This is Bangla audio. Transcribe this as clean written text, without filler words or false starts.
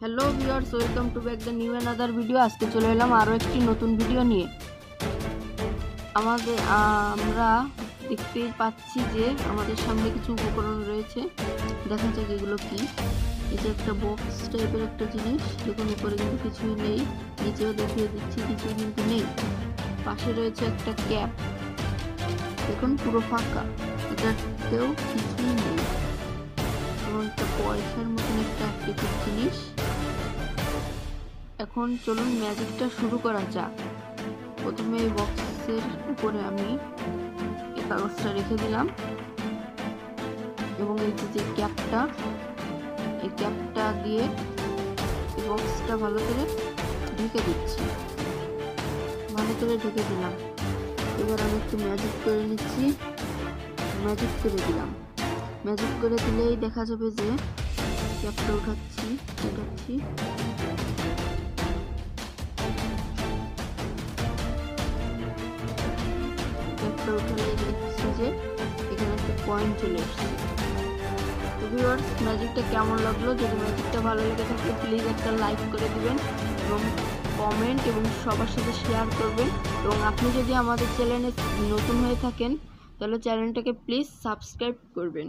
Hello viewers, welcome to back the new another video. আজকে চলে এলাম আরও একটি নতুন ভিডিও নিয়ে। আমরা দেখতেই পাচ্ছি যে আমাদের সামনে কিছু উপকরণ রয়েছে। দেখা যাক এগুলো কি। এই যে একটা বক্স টাইপের একটা জিনিস, দেখুন উপরে কিন্তু কিছুই নেই, নিচেও দেখিয়ে দিচ্ছি কিছু কিন্তু নেই। পাশে রয়েছে একটা ক্যাপ, দেখুন পুরো ফাঁকা, এটাতেও কিছুই নেই। এবং একটা পয়সার মতন একটা আকৃতির জিনিস। এখন চলুন ম্যাজিকটা শুরু করা যাক। প্রথমে এই বক্সের উপরে আমি এই কাগজটা রেখে দিলাম এবং এই যে ক্যাপটা, এই ক্যাপটা দিয়ে এই বক্সটা ভালো করে ঢেকে দিচ্ছি, ভালো করে ঢেকে দিলাম। এবার আমি একটু ম্যাজিক করে নিচ্ছি, ম্যাজিক করে দিলাম। ম্যাজিক করে দিলেই দেখা যাবে যে ক্যাপটা উঠাচ্ছি উঠালে দেখছি যে এখানে একটা পয়েন্ট চলে এসেছে। তো ভিউয়ার্স, ম্যাজিকটা কেমন লাগলো? যদি ম্যাজিকটা ভালো লেগে থাকে প্লিজ একটা লাইক করে দিবেন এবং কমেন্ট এবং সবার সাথে শেয়ার করবেন। এবং আপনি যদি আমাদের চ্যানেলে নতুন হয়ে থাকেন তাহলে চ্যানেলটাকে প্লিজ সাবস্ক্রাইব করবেন।